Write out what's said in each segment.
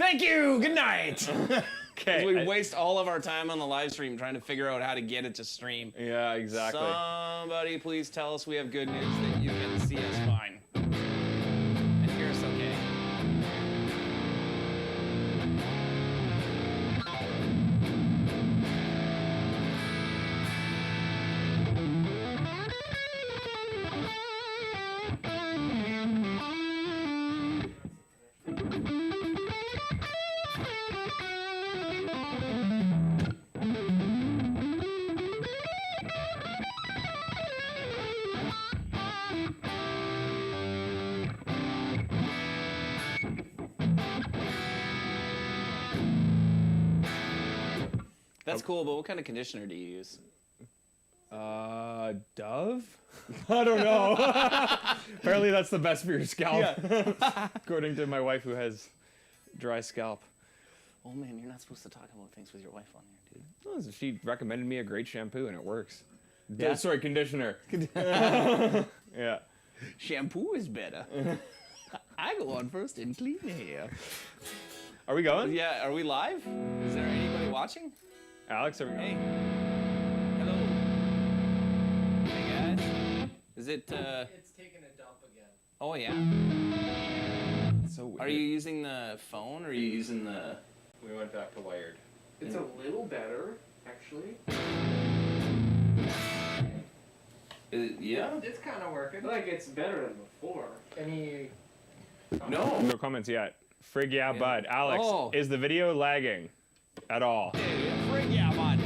Thank you. Good night. Okay. We waste all of our time on the live stream trying to figure out how to get it to stream. Yeah, exactly. Somebody please tell us we have good news that you can see us fine. And hear us okay. That's cool, but what kind of conditioner do you use? Dove? I don't know. Apparently that's the best for your scalp. Yeah. According to my wife who has dry scalp. Oh man, you're not supposed to talk about things with your wife on here, dude. Well, she recommended me a great shampoo and it works. Yeah? Sorry, conditioner. Yeah. Shampoo is better. I go on first and clean hair. Are we going? Yeah, are we live? Is there anybody watching? Alex, are we going? Hey. Hello. Hey guys. Is it It's taking a dump again. Oh yeah. So weird. Are you using the phone or are you using the We went back to wired. It's a little better, actually. yeah? It's kind of working. Like, it's better than before. Any... No. No comments yet. Frig yeah, bud. Alex, Oh. is the video lagging at all? Frig yeah, bud.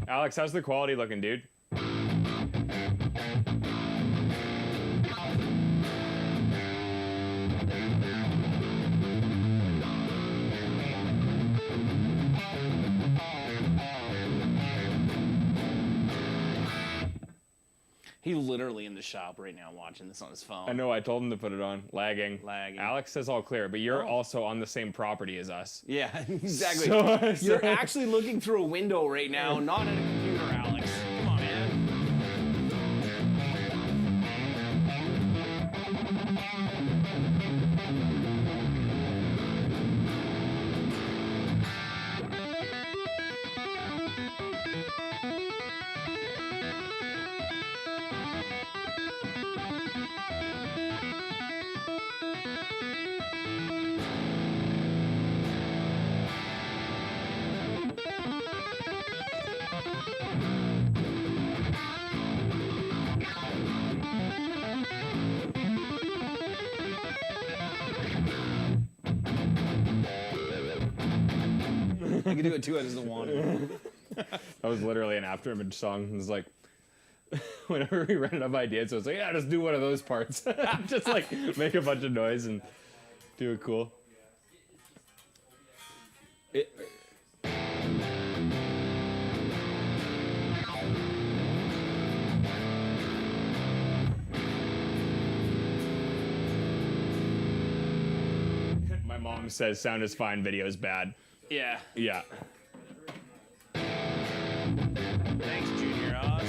Alex, how's the quality looking, dude? He's literally in the shop right now watching this on his phone. I know, I told him to put it on. Lagging. Lagging. Alex says all clear, but you're also on the same property as us. Yeah, exactly. So- You're actually looking through a window right now, not at a computer, Alex. Come on, man. I can do it too, I just don't want to. That was literally an after image song. It was like, whenever we ran out of ideas, I was like, yeah, just do one of those parts. Just like make a bunch of noise and do it cool. My mom says sound is fine, video is bad. Yeah. Yeah. Thanks, Junior Oz.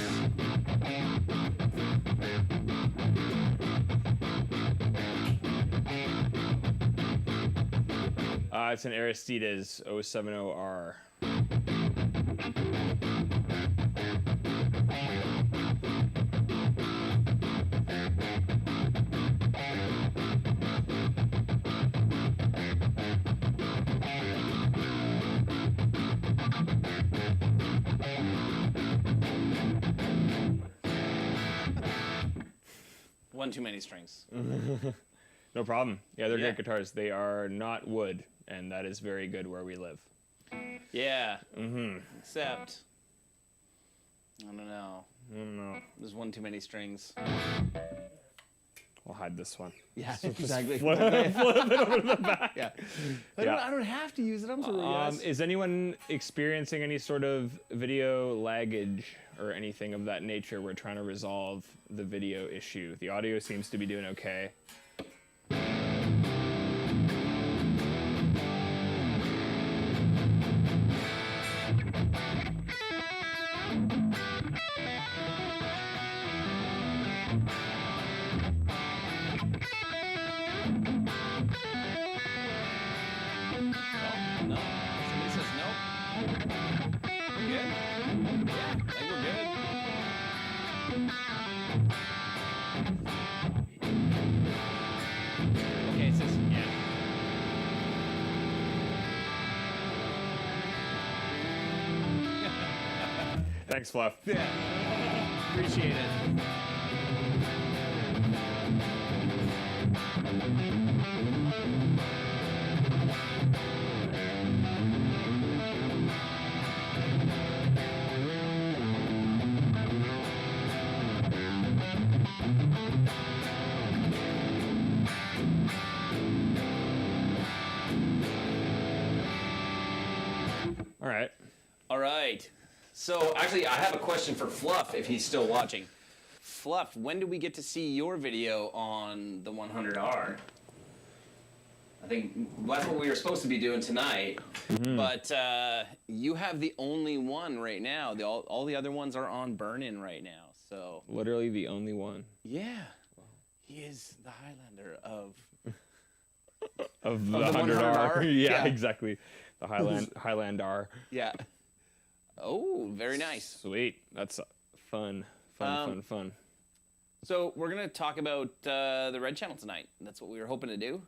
It's an Aristides 070R. One too many strings. No problem. Yeah, they're Yeah. great guitars. They are not wood, and that is very good where we live. Yeah. Mm-hmm. Except, I don't know. There's one too many strings. We'll hide this one. Yeah, exactly. Flip it over the back. Yeah. Yeah. I don't have to use it. I'm sorry, guys. Is anyone experiencing any sort of video laggage or anything of that nature? We're trying to resolve the video issue. The audio seems to be doing okay. Oh, no. Somebody says nope. We're good? Yeah, I think we're good. Okay, it says, yeah. Thanks, Fluff. Yeah. Appreciate it. All right. All right. So, actually, I have a question for Fluff if he's still watching. Fluff, when do we get to see your video on the 100R? I think that's what we were supposed to be doing tonight, but you have the only one right now. All the other ones are on burn-in right now, so... Literally the only one. Yeah. He is the Highlander of the the 100R. 100R? Yeah, Yeah. exactly. The Highlander. Yeah. Oh, very nice. Sweet. That's fun. Fun. So we're going to talk about the Red Channel tonight. That's what we were hoping to do.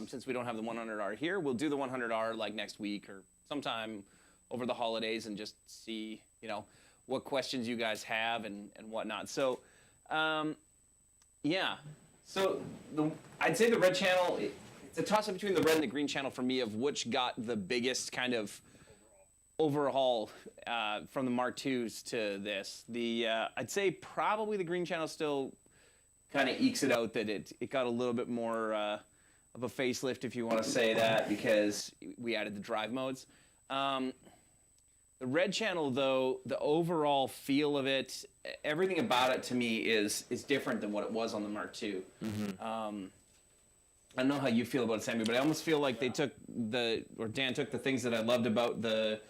Since we don't have the 100R here, we'll do the 100R like next week or sometime over the holidays and just see, what questions you guys have and whatnot. So, yeah. So I'd say the Red Channel, it's a toss-up between the Red and the Green Channel for me of which got the biggest kind of overhaul from the Mark IIs to this. I'd say probably the Green Channel still kind of ekes it out that it got a little bit more of a facelift, if you want to say that, because we added the drive modes. The Red Channel, though, the overall feel of it, everything about it to me is different than what it was on the Mark II. I don't know how you feel about it, Sammy, but I almost feel like Dan took the things that I loved about the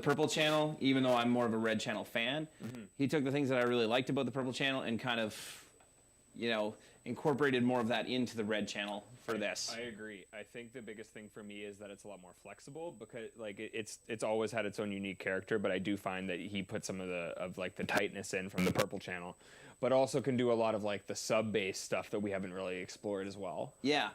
Purple Channel, even though I'm more of a Red Channel fan. He took the things that I really liked about the Purple Channel and kind of, incorporated more of that into the Red Channel for this. I agree. I think the biggest thing for me is that it's a lot more flexible because it's always had its own unique character, but I do find that he put some of the tightness in from the Purple Channel, but also can do a lot of the sub-bass stuff that we haven't really explored as well. Yeah.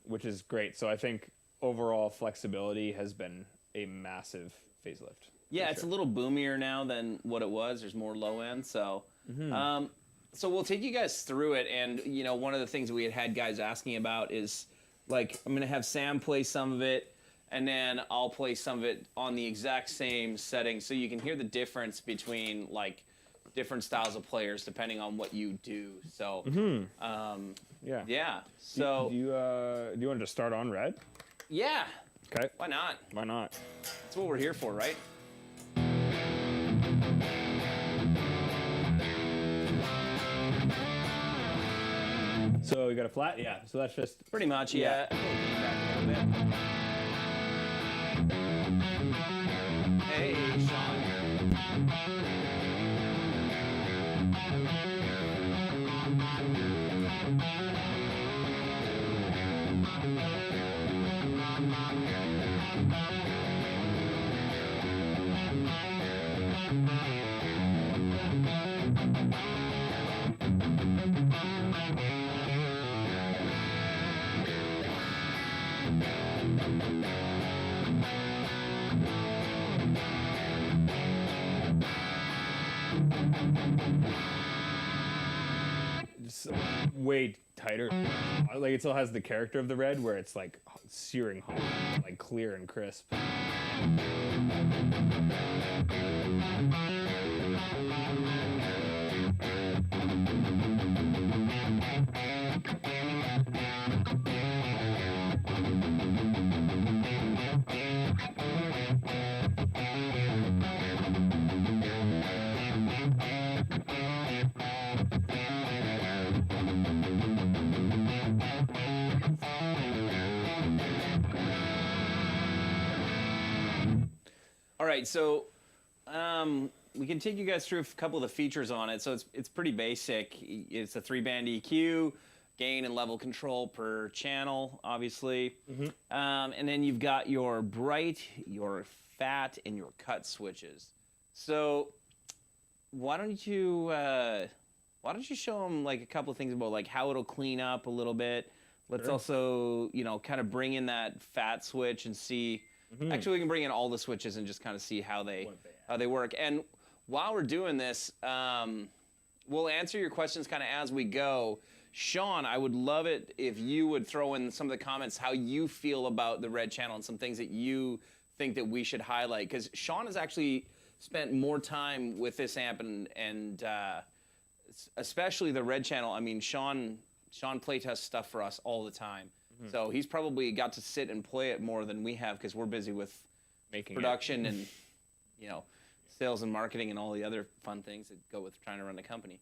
Which is great. So I think overall flexibility has been a massive facelift. Yeah, it's a little boomier now than what it was. There's more low end, so so we'll take you guys through it. And one of the things we had guys asking about is I'm gonna have Sam play some of it, and then I'll play some of it on the exact same setting, so you can hear the difference between different styles of players depending on what you do. So yeah. So do you want to just start on Red? Yeah. Okay. Why not? Why not? That's what we're here for, right? So you got a flat? Yeah. So that's just... Pretty much, yeah. Hey, Sean. Just way tighter. It still has the character of the Red where it's searing hot, clear and crisp. All right, so we can take you guys through a couple of the features on it. So it's pretty basic. It's a 3-band EQ. gain and level control per channel, obviously. And then you've got your bright, your fat, and your cut switches. So why don't you show them like a couple of things about like how it'll clean up a little bit. Let's also, you know, kind of bring in that fat switch and see. Actually, we can bring in all the switches and just kind of see how they work. And while we're doing this, we'll answer your questions kind of as we go. Sean, I would love it if you would throw in some of the comments how you feel about the red channel and some things that you think that we should highlight. Because Sean has actually spent more time with this amp and especially the red channel. I mean, Sean playtests stuff for us all the time. So he's probably got to sit and play it more than we have because we're busy with making production and, you know, sales and marketing and all the other fun things that go with trying to run a company.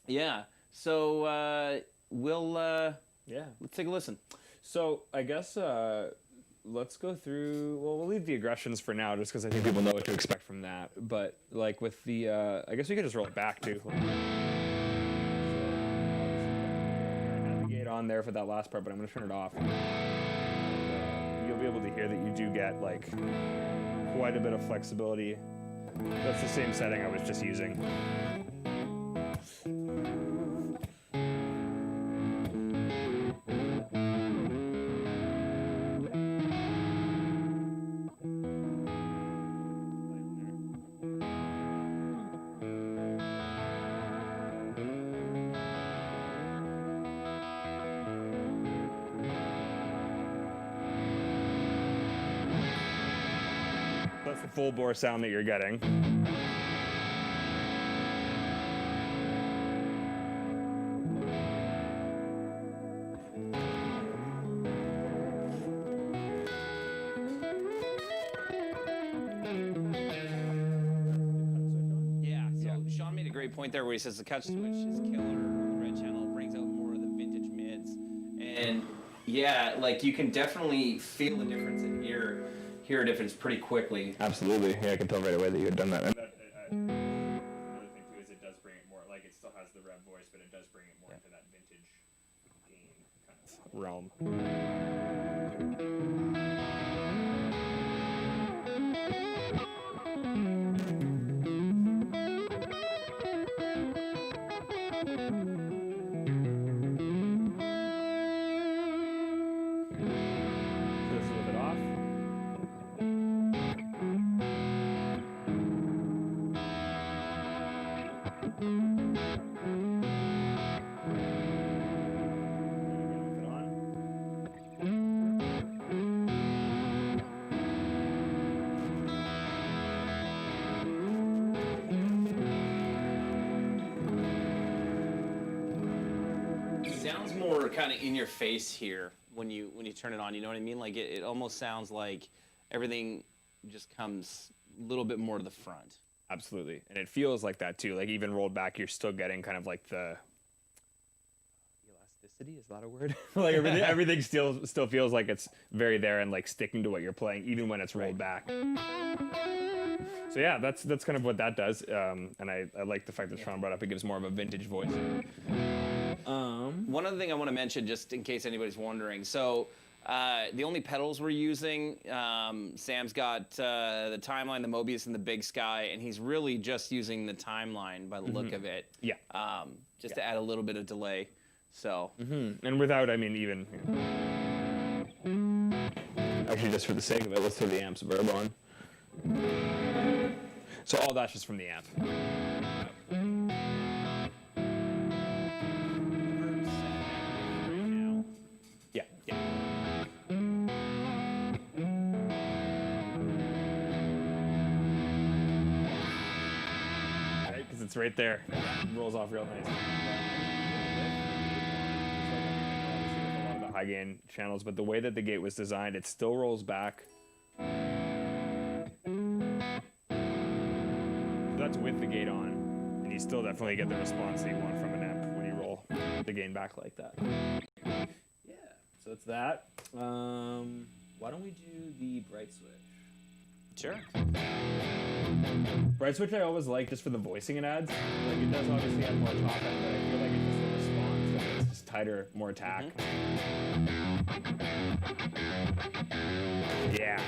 Yeah. So let's take a listen. So I guess let's go through. Well, we'll leave the aggressions for now, just because I think people know what to expect from that. But like with the, I guess we could just roll it back too. So, I had the gate on there for that last part, but I'm gonna turn it off. You'll be able to hear that you do get like quite a bit of flexibility. That's the same setting I was just using. That's the full bore sound that you're getting. Yeah, so Sean made a great point there where he says the cut switch is killer on the red channel. It brings out more of the vintage mids. And yeah, like you can definitely feel the difference and hear a difference pretty quickly. Absolutely. Yeah, I can tell right away that you had done that. And another thing too is it does bring it more, like it still has the Revv voice, but it does bring it more into that vintage game kind of realm. So this is a little bit off. Sounds more kind of in your face here when you turn it on. You know what I mean? Like it almost sounds like everything just comes a little bit more to the front. Absolutely, and it feels like that too. Like even rolled back, you're still getting kind of like the elasticity. Is that a word? Like everything still feels like it's very there and like sticking to what you're playing, even when it's rolled back. So yeah, that's kind of what that does. And I like the fact that Sean brought up it gives more of a vintage voice. One other thing I want to mention, just in case anybody's wondering. So the only pedals we're using, Sam's got the Timeline, the Mobius, and the Big Sky, and he's really just using the Timeline by the look of it. Yeah. Just to add a little bit of delay. So. And without, I mean, even. Actually, just for the sake of it, let's throw the amps Revv on. So all that's just from the amp. Yeah. Right, because it's right there. It rolls off real nice. A lot of the high gain channels, but the way that the gate was designed, it still rolls back. That's with the gate on, and you still definitely get the response that you want from an amp when you roll the gain back like that. Yeah, so it's that. Why don't we do the bright switch? Sure. Bright switch I always like just for the voicing it adds. Like it does obviously add more top end, but I feel like it's just the response just tighter, more attack. Yeah.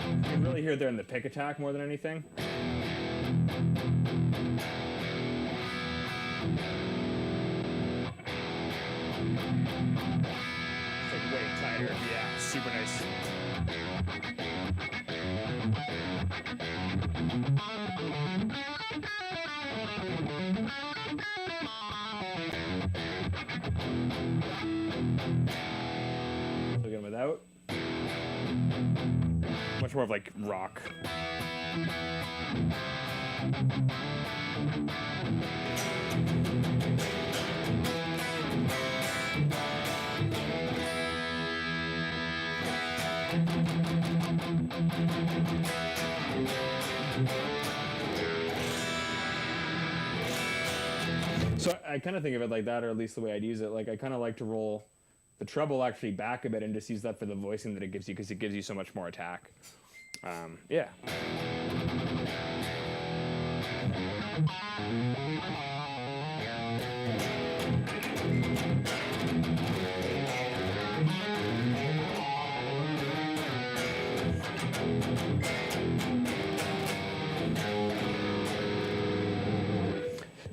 You can really hear there in the pick attack more than anything. It's like way tighter. Yeah, super nice. So again without. Much more of like rock. So I kind of think of it like that, or at least the way I'd use it. Like I kind of like to roll the treble actually back a bit and just use that for the voicing that it gives you, because it gives you so much more attack. Yeah.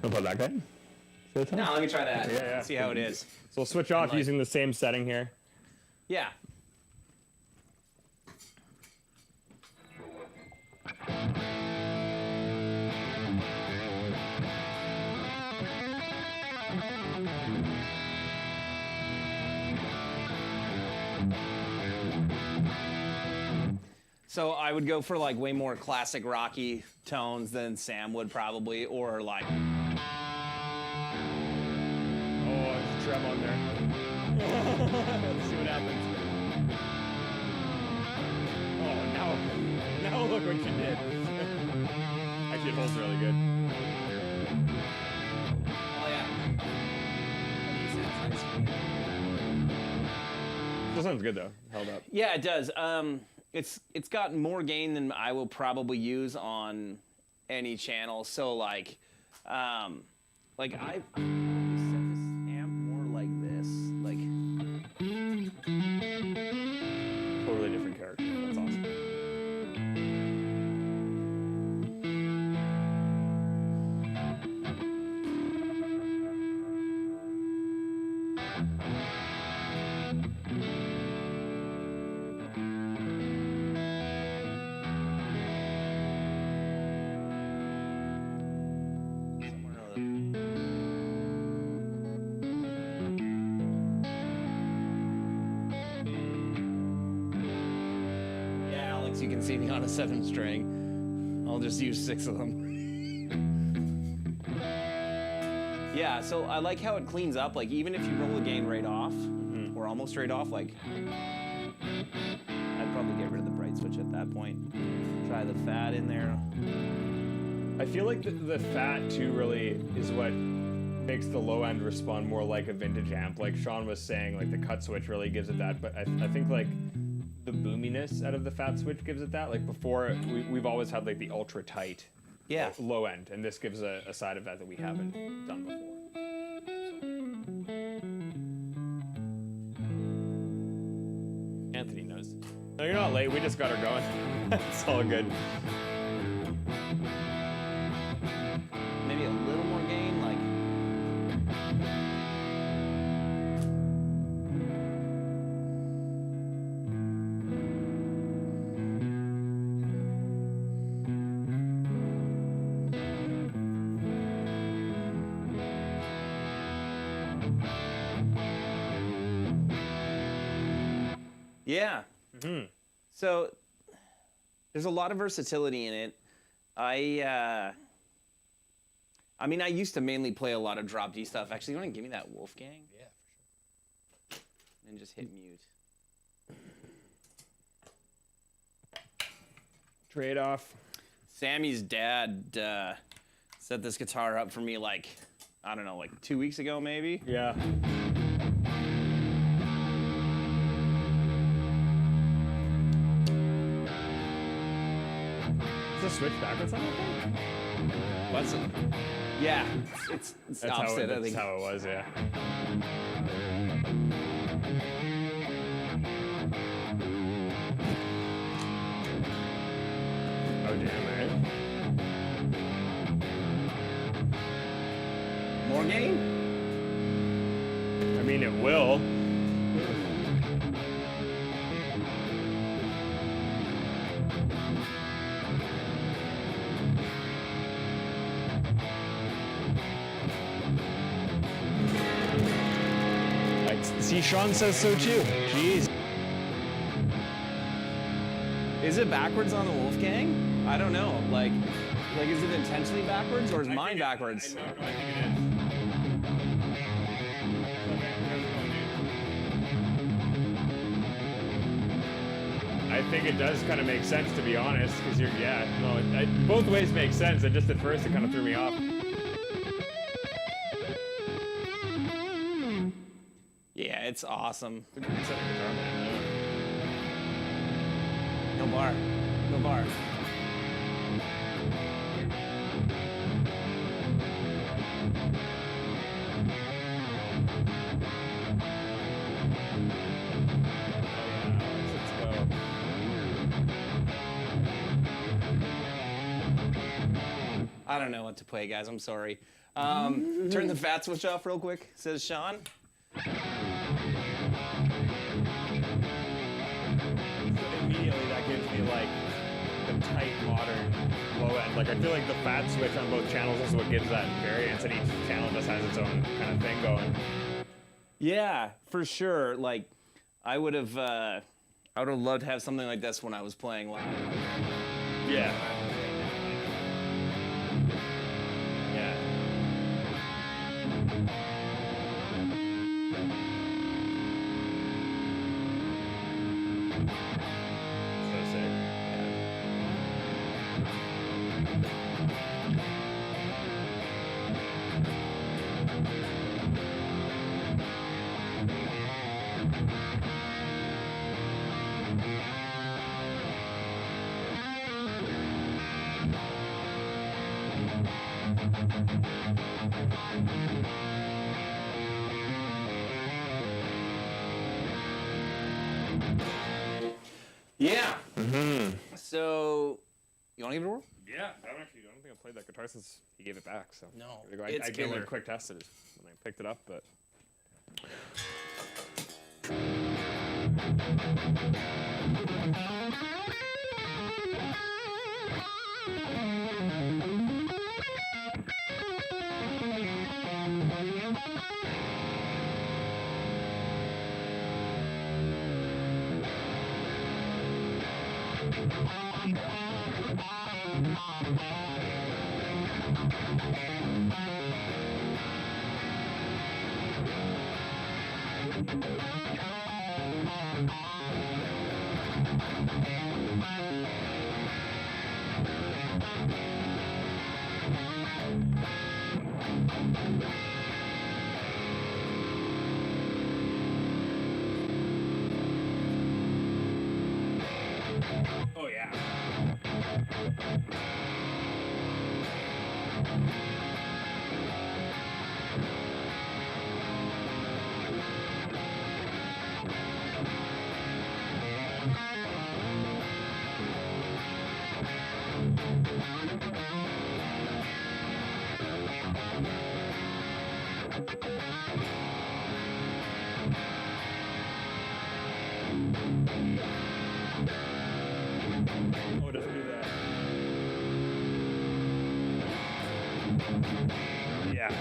Wanna play that guy? No, let me try that. Yeah. See how it is. So we'll switch off like- using the same setting here. Yeah. So I would go for like way more classic rocky tones than Sam would probably, or like. Oh, there's a trem on there. Let's see what happens. Oh, now look what you did. Actually, it holds really good. Oh yeah. Still sounds good though. Held up. Yeah, it does. It's got more gain than I will probably use on any channel. So like I set this amp more like this, like. Totally different character. That's awesome. Yeah, Alex, you can see me on a 7-string. I'll just use 6 of them. Yeah, so I like how it cleans up. Like even if you roll the gain right off, or almost right off, like I'd probably get rid of the bright switch at that point. Try the fat in there. I feel like the fat too really is what makes the low end respond more like a vintage amp. Like Sean was saying, like the cut switch really gives it that, but I think like the boominess out of the fat switch gives it that. Like before, we've always had like the ultra tight low end, and this gives a side of that we haven't done before. Anthony knows. No, you're not late. We just got her going. It's all good. Maybe a little more gain, like. Yeah. So there's a lot of versatility in it. I mean, I used to mainly play a lot of drop D stuff. Actually, you want to give me that Wolfgang? Yeah, for sure. And just hit mute. Trade off. Sammy's dad set this guitar up for me like, I don't know, like 2 weeks ago maybe. Yeah. just switch backwards on that thing? What's it? Yeah, it's That's opposite. I that's think. how it was, yeah. Oh damn, right? More game? I mean, it will. See, Sean says so too. Jeez. Is it backwards on the Wolfgang? I don't know. Like is it intentionally backwards or is mine backwards? No, I think it is. I think it does kind of make sense, to be honest, because both ways make sense. It just at first it kind of threw me off. Yeah, it's awesome. It's a good set of guitar, man. No bar. No bar. Let's go. I don't know what to play, guys. I'm sorry. Turn the fat switch off real quick, says Sean. Immediately that gives me like the tight modern low end. Like I feel like the fat switch on both channels is what gives that variance, and each channel just has its own kind of thing going. Yeah, for sure. Like, I would have loved to have something like this when I was playing live. Yeah. Yeah. So sick. Yeah. So, you want to give it a whirl? Yeah, I don't think I've played that guitar since he gave it back. So No, I it's gave it killer. a quick test when I picked it up, but. Oh yeah. Oh, it doesn't do that. Yeah.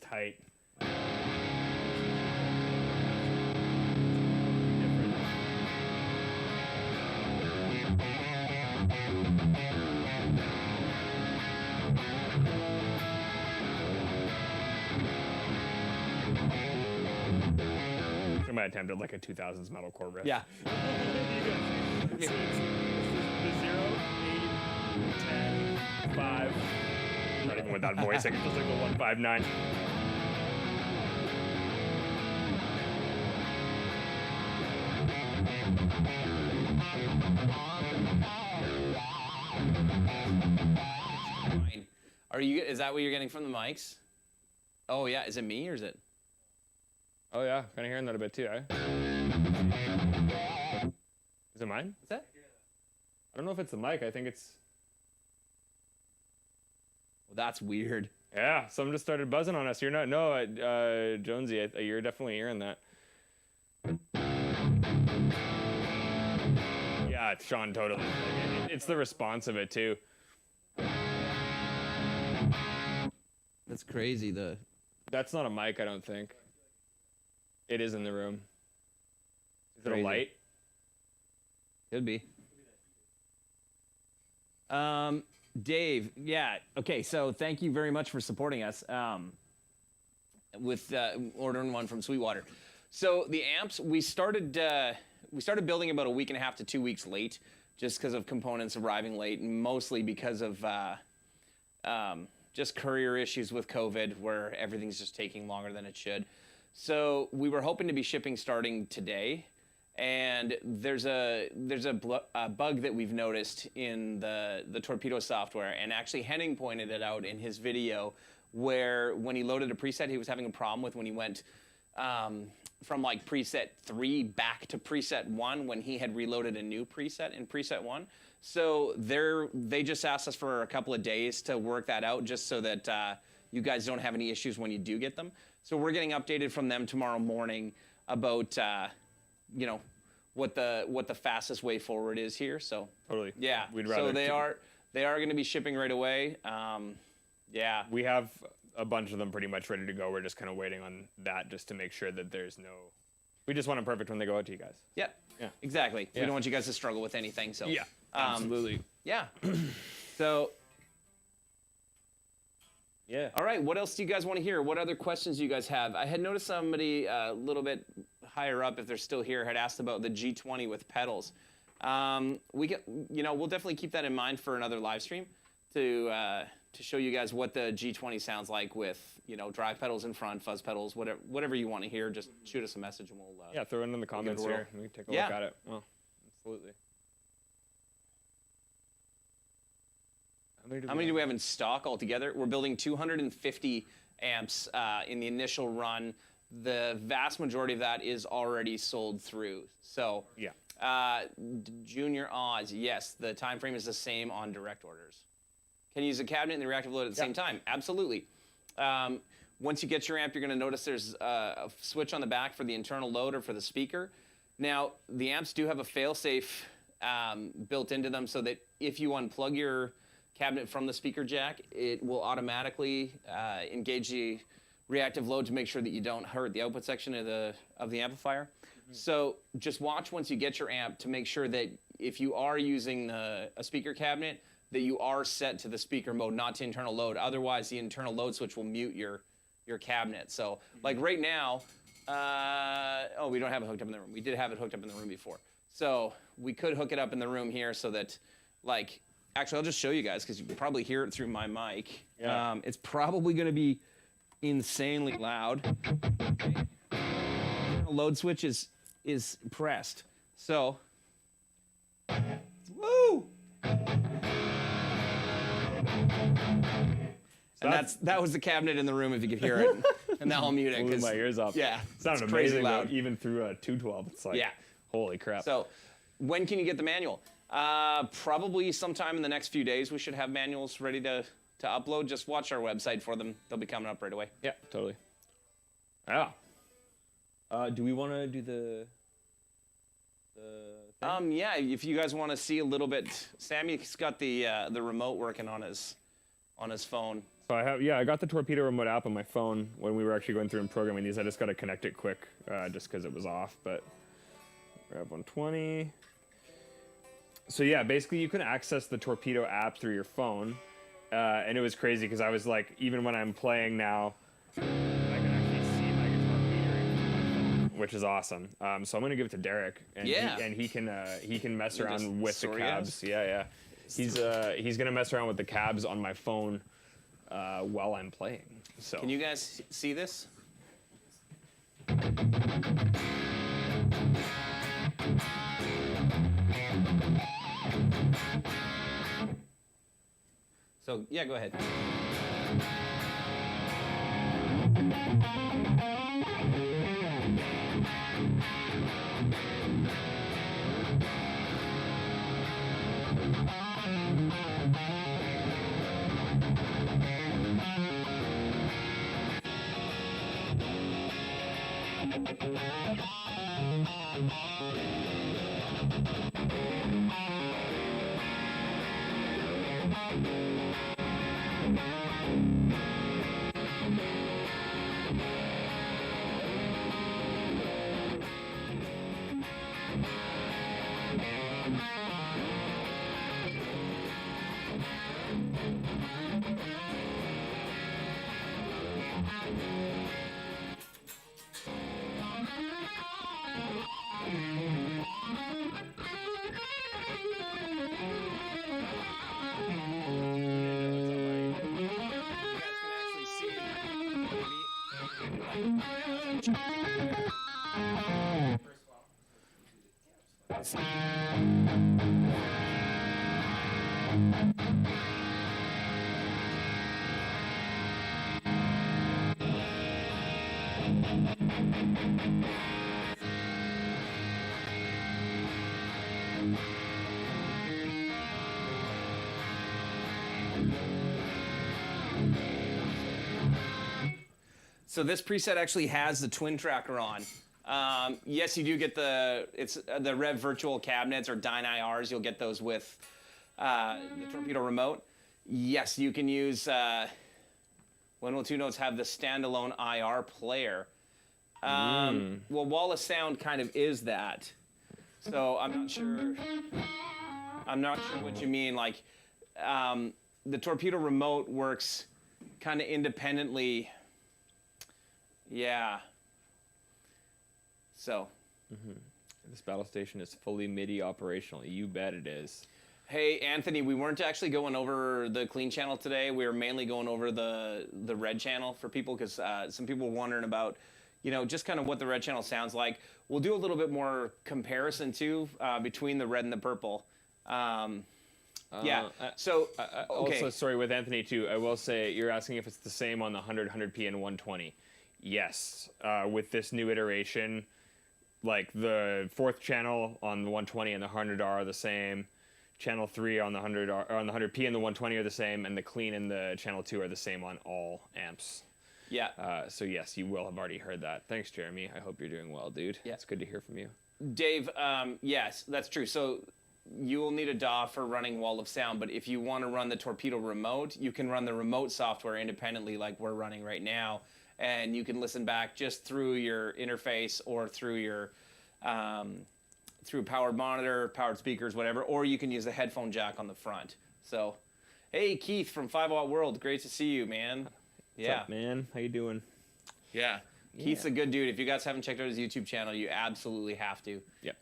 tight. I might have attempted like a 2000s metalcore riff. Yeah. It's the 0, 8, 10, 5. Not even with that voice, I can just like the 1, 5, 9. Are you? Is that what you're getting from the mics? Oh yeah. Is it me or is it? Oh yeah, kind of hearing that a bit too, eh? Is it mine? Is that? I don't know if it's the mic. I think it's. Well, that's weird. Yeah, some just started buzzing on us. You're not. No, Jonesy, you're definitely hearing that. Yeah, it's Sean, totally. It's the response of it too. That's crazy. That's not a mic, I don't think. It is in the room. Is it a Crazy. light? Could be. Dave, yeah. Okay, so thank you very much for supporting us with ordering one from Sweetwater. So the amps, we started building about a week and a half to 2 weeks late, just because of components arriving late, and mostly because of just courier issues with COVID, where everything's just taking longer than it should. So we were hoping to be shipping starting today, and there's a bug that we've noticed in the Torpedo software, and actually Henning pointed it out in his video, where when he loaded a preset, he was having a problem with when he went from like preset 3 back to preset 1 when he had reloaded a new preset in preset 1. So they just asked us for a couple of days to work that out, just so that you guys don't have any issues when you do get them. So we're getting updated from them tomorrow morning about what the fastest way forward is here. So Totally. yeah. We'd rather. So they are going to be shipping right away. Yeah. We have a bunch of them pretty much ready to go. We're just kind of waiting on that just to make sure that there's no. We just want them perfect when they go out to you guys. Yeah. Yeah. Exactly. Yeah. We don't want you guys to struggle with anything. So Yeah. Absolutely. Yeah. So. Yeah. All right, what else do you guys want to hear? What other questions do you guys have? I had noticed somebody a little bit higher up, if they're still here, had asked about the G20 with pedals. We'll definitely keep that in mind for another live stream to show you guys what the G20 sounds like with, drive pedals in front, fuzz pedals, whatever you want to hear. Just shoot us a message and we'll. Yeah, throw it in the comments here. We can take a look at it. Oh, absolutely. How many do we have in stock altogether? We're building 250 amps in the initial run. The vast majority of that is already sold through. So yeah. Junior Oz, yes, the time frame is the same on direct orders. Can you use a cabinet and the reactive load at the same time? Absolutely. Once you get your amp, you're going to notice there's a switch on the back for the internal load or for the speaker. Now, the amps do have a fail-safe built into them, so that if you unplug your cabinet from the speaker jack, it will automatically engage the reactive load to make sure that you don't hurt the output section of the amplifier. Mm-hmm. So just watch once you get your amp to make sure that if you are using a speaker cabinet, that you are set to the speaker mode, not to internal load. Otherwise, the internal load switch will mute your cabinet. So like right now, we don't have it hooked up in the room. We did have it hooked up in the room before. So we could hook it up in the room here so that actually, I'll just show you guys because you can probably hear it through my mic. Yeah. It's probably going to be insanely loud. Okay. The load switch is pressed. So, woo! And that was the cabinet in the room if you could hear it. And now I'll mute it. Blew my ears up. Yeah. Sounded it's crazy amazing loud. though, even through a 212. It's like, yeah. Holy crap. So, when can you get the manual? Probably sometime in the next few days we should have manuals ready to upload. Just watch our website for them. They'll be coming up right away. Yeah, totally. Yeah. Do we want to do the thing? Yeah, if you guys want to see a little bit, Sammy's got the remote working on his phone. So I got the Torpedo Remote app on my phone when we were actually going through and programming these. I just got to connect it quick, just because it was off. But Revv 120. So yeah, basically you can access the Torpedo app through your phone, and it was crazy because I was like, even when I'm playing now, I can actually see my guitar metering through my phone, which is awesome. So I'm gonna give it to Derek, and he can mess around with the cabs. Yeah. He's gonna mess around with the cabs on my phone while I'm playing. So Can you guys see this? So yeah, go ahead. So this preset actually has the twin tracker on. Yes, you do get the Revv virtual cabinets or Dyne IRs. You'll get those with the Torpedo remote. Yes, you can use. When will Two Notes have the standalone IR player? Well, Wall of Sound kind of is that. So I'm not sure. I'm not sure what you mean. Like, the Torpedo remote works kind of independently. Yeah. So. this battle station is fully MIDI operational. You bet it is. Hey, Anthony, we weren't actually going over the clean channel today. We were mainly going over the red channel for people because some people were wondering about, just kind of what the red channel sounds like. We'll do a little bit more comparison too between the red and the purple. Yeah. So okay. Also, sorry, with Anthony too, I will say you're asking if it's the same on the 100, 100p, and 120. Yes. With this new iteration, like the fourth channel on the 120 and the 100 are the same. Channel 3 on the 100 are, on the 100p and the 120 are the same, and the clean and the channel 2 are the same on all amps. Yeah. So yes, you will have already heard that. Thanks, Jeremy. I hope you're doing well, dude. Yeah. It's good to hear from you. Dave, yes, that's true. So you will need a DAW for running Wall of Sound, but if you want to run the Torpedo remote, you can run the remote software independently like we're running right now, and you can listen back just through your interface or through your through powered monitor, powered speakers, whatever, or you can use the headphone jack on the front. So, hey, Keith from 5 Watt World, great to see you, man. What's up, man? How you doing? Yeah. Keith's a good dude. If you guys haven't checked out his YouTube channel, you absolutely have to. Yep.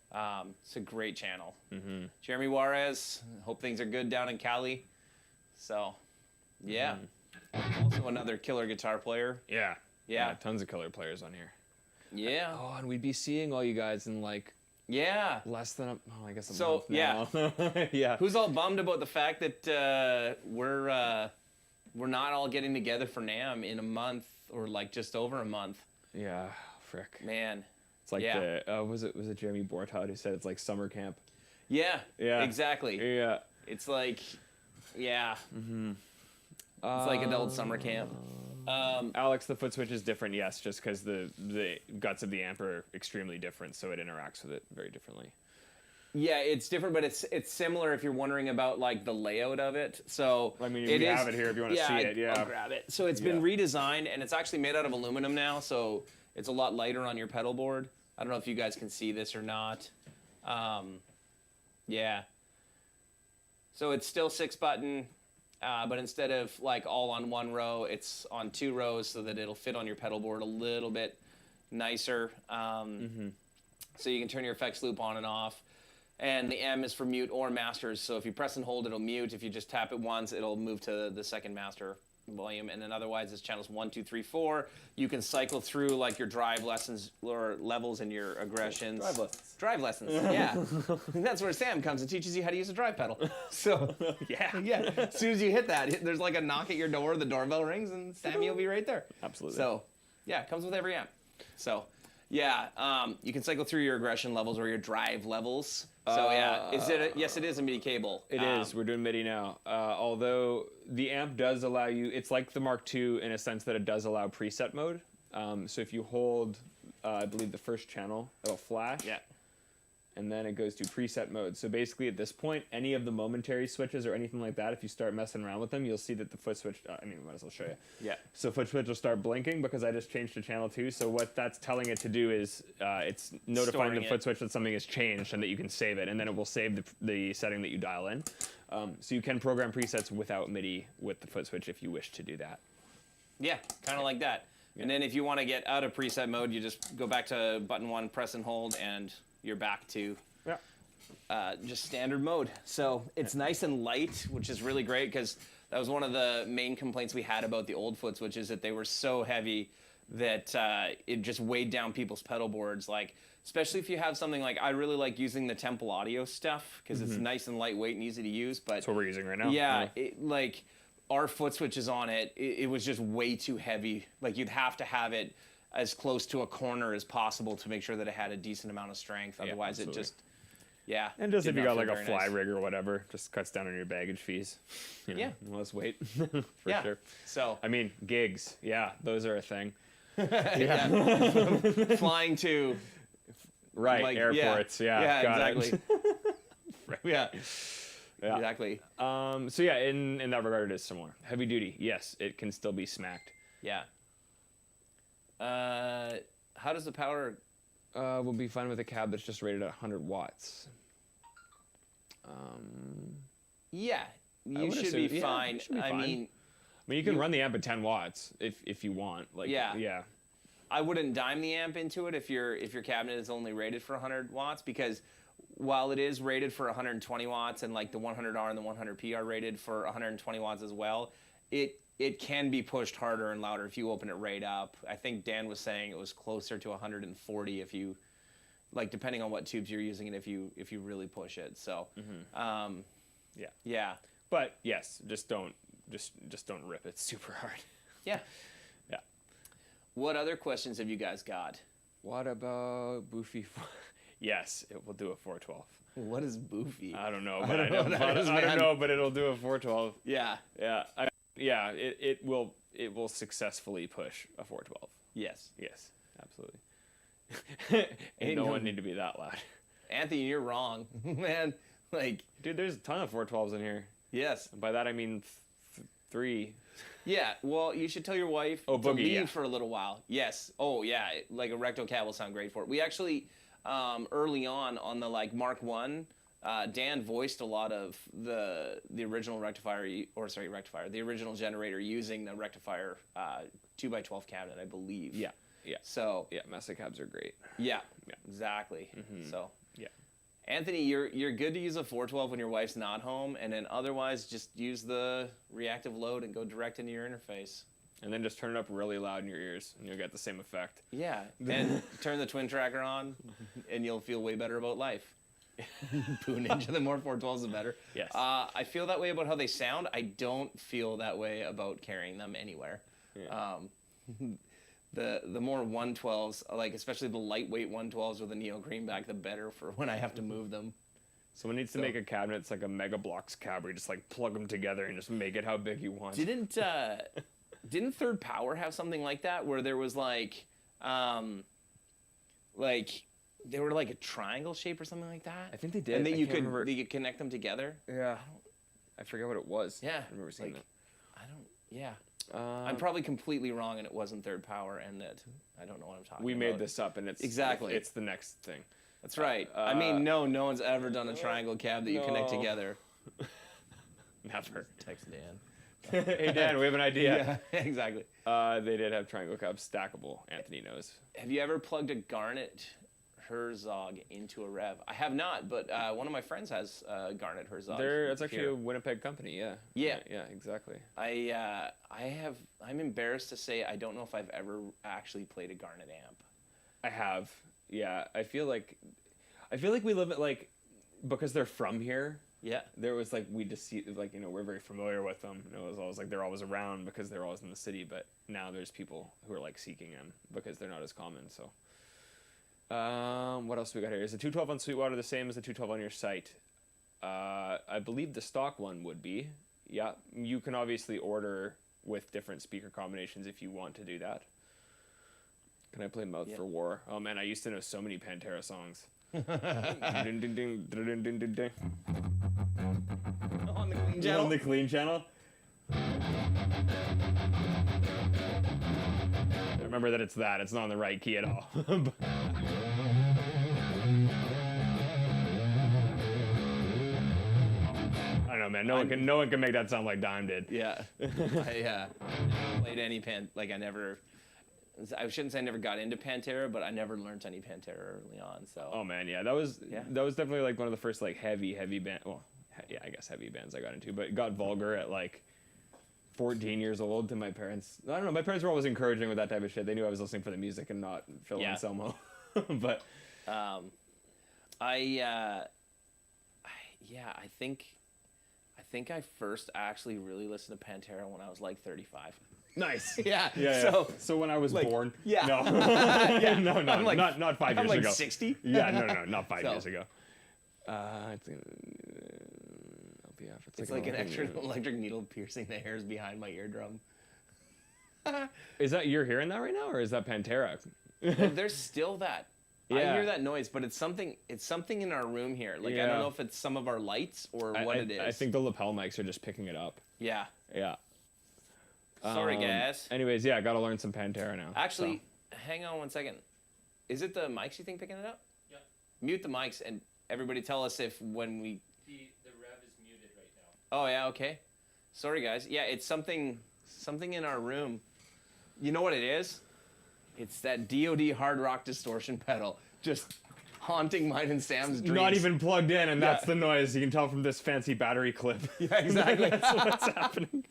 It's a great channel. Mm-hmm. Jeremy Juarez, hope things are good down in Cali. So, yeah. Also another killer guitar player. Yeah. Yeah. Tons of killer players on here. Yeah. Oh, and we'd be seeing all you guys in like less than a month now. Yeah. Who's all bummed about the fact that we're not all getting together for NAMM in a month or like just over a month? Yeah, frick. Man. It's like was it Jeremy Bortod who said it's like summer camp? Yeah. Yeah. Exactly. Yeah. It's like, yeah. Mm-hmm. It's like adult summer camp. Alex, the foot switch is different, yes, just because the guts of the amp are extremely different, so it interacts with it very differently. Yeah, it's different, but it's similar if you're wondering about like the layout of it. So I mean, we have it here if you want to see it. Yeah, I'll grab it. So it's been redesigned, and it's actually made out of aluminum now, so it's a lot lighter on your pedal board. I don't know if you guys can see this or not. Yeah. So it's still 6-button, but instead of like all on one row, it's on 2 rows so that it'll fit on your pedal board a little bit nicer. So you can turn your effects loop on and off. And the M is for mute or masters. So if you press and hold, it'll mute. If you just tap it once, it'll move to the second master volume. And then otherwise, it's channels 1, 2, 3, 4. You can cycle through like your drive lessons or levels and your aggressions. Drive lessons. Drive lessons, yeah. That's where Sam comes and teaches you how to use a drive pedal. So, yeah. As soon as you hit that, there's like a knock at your door, the doorbell rings, and Sammy will be right there. Absolutely. So, yeah, it comes with every amp. So, yeah, you can cycle through your aggression levels or your drive levels. So yeah, yes, it is a MIDI cable. It is. We're doing MIDI now. Although the amp does allow you, it's like the Mark II in a sense that it does allow preset mode. So if you hold, I believe the first channel, it'll flash. Yeah. And then it goes to preset mode. So basically at this point, any of the momentary switches or anything like that, if you start messing around with them, you'll see that the foot switch, I mean, I might as well show you. Yeah. So foot switch will start blinking because I just changed to channel 2. So what that's telling it to do is it's notifying Storing the foot switch that something has changed and that you can save it. And then it will save the setting that you dial in. So you can program presets without MIDI with the foot switch if you wish to do that. Yeah, kind of like that. Yeah. And then if you want to get out of preset mode, you just go back to button 1, press and hold, and you're back to just standard mode. So it's nice and light, which is really great because that was one of the main complaints we had about the old foot switches, that they were so heavy that it just weighed down people's pedal boards. Like, especially if you have something like, I really like using the Temple Audio stuff because it's nice and lightweight and easy to use. But that's what we're using right now. Yeah, like our foot switches on it, it was just way too heavy. Like you'd have to have it as close to a corner as possible to make sure that it had a decent amount of strength. Otherwise, it just, And just if you got like a fly nice. rig or whatever, just cuts down on your baggage fees. You know, less weight, for sure. So I mean, gigs, those are a thing. Flying to like, airports, got exactly. Yeah. Exactly. So yeah, in that regard, it is similar. Heavy duty, yes, it can still be smacked. Yeah. How does the power? We'll be fine with a cab that's just rated at 100 watts. Yeah, you should be fine. I mean, you can run the amp at 10 watts if you want. Like, yeah. I wouldn't dime the amp into it if your cabinet is only rated for 100 watts, because while it is rated for 120 watts and like the 100R and the 100P are rated for 120 watts as well, it can be pushed harder and louder if you open it right up. I think Dan was saying it was closer to 140 if you, like, depending on what tubes you're using and if you really push it. So, yeah. But yes, just don't rip it super hard. Yeah. Yeah. What other questions have you guys got? What about Boofy? Yes, it will do a 412. What is Boofy? I don't know, but I don't know, but it'll do a 412. Yeah. Yeah. It will successfully push a 412. Yes. Yes, absolutely. And no one need to be that loud. Anthony, you're wrong, man. Like, dude, there's a ton of 412s in here. Yes. By that I mean 3. Yeah. Well, you should tell your wife to leave for a little while. Yes. Oh, yeah. Like a recto cab will sound great for it. We actually, early on the like Mark 1, Dan voiced a lot of the original the original generator using the rectifier 2x12 cabinet, I believe. Yeah. So Mesa cabs are great. Yeah. Exactly. So yeah. Anthony, you're good to use a 412 when your wife's not home, and then otherwise just use the reactive load and go direct into your interface. And then just turn it up really loud in your ears, and you'll get the same effect. Yeah, and turn the twin tracker on, and you'll feel way better about life. Poo Ninja, the more 412s, the better. Yes. I feel that way about how they sound. I don't feel that way about carrying them anywhere. Yeah. The more 112s, like especially the lightweight 112s with a Neo Greenback, the better for when I have to move them. Someone needs to make a cabinet that's like a Mega Bloks cab where you just like plug them together and just make it how big you want. Didn't Third Power have something like that where there was like they were like a triangle shape or something like that. I think they did. And then I you can't remember. could could connect them together. Yeah. I forget what it was. Yeah, I remember seeing like, that. I don't. Yeah, I'm probably completely wrong, and it wasn't third power, and that I don't know what I'm talking We about. made this up, and it's Exactly. It's the next thing. That's right. I mean, no one's ever done a triangle cab that you connect no. together. Never. Text Dan. Hey Dan, we have an idea. Yeah, exactly. They did have triangle cabs stackable. Anthony knows. Have you ever plugged a Garnet Herzog into a Revv? I have not, but one of my friends has Garnet Herzog. It's actually here. a Winnipeg company. Yeah. Yeah. Yeah. Exactly. I'm embarrassed to say I don't know if I've ever actually played a Garnet amp. I have. Yeah. I feel like we live at like because they're from here. Yeah. There was like we just see like we're very familiar with them. And it was always like they're always around because they're always in the city. But now there's people who are like seeking them because they're not as common. So. What else we got here? Is the 212 on Sweetwater the same as the 212 on your site? I believe the stock one would be. Yeah, you can obviously order with different speaker combinations if you want to do that. Can I play Mouth for War? Oh man, I used to know so many Pantera songs. On the clean channel. On the clean channel. Remember that it's that. It's not on the right key at all. I don't know, man. No one can make that sound like Dime did. Yeah. I never played any I shouldn't say I never got into Pantera, but I never learned any Pantera early on. So. Oh man, yeah, that was definitely like one of the first like heavy band. Well, yeah, I guess heavy bands I got into, but it got vulgar at like 14 years old to my parents. I don't know. My parents were always encouraging with that type of shit. They knew I was listening for the music and not Phil Anselmo. But I think I first actually really listened to Pantera when I was like 35. nice. Yeah. Yeah. So when I was born. yeah. No. Yeah. No. I'm like, not 5 I'm years like ago. 60. Yeah. No. Not 5 So. years ago. It's like an extra electric needle piercing the hairs behind my eardrum. Is that you're hearing that right now, or is that Pantera? There's still that. I Yeah. hear that noise, but it's something in our room here. Like I don't know if it's some of our lights or what it is. I think the lapel mics are just picking it up. Yeah. Yeah. Sorry, guys. Anyways, yeah, gotta learn some Pantera now. Actually, hang on one second. Is it the mics you think picking it up? Yeah. Mute the mics and everybody tell us if when we. The Revv is muted right now. Oh yeah, okay. Sorry guys. Yeah, it's something in our room. You know what it is? It's that DoD hard rock distortion pedal just haunting mine and Sam's dreams. Not even plugged in, and that's the noise. You can tell from this fancy battery clip. Yeah, exactly. That's what's happening.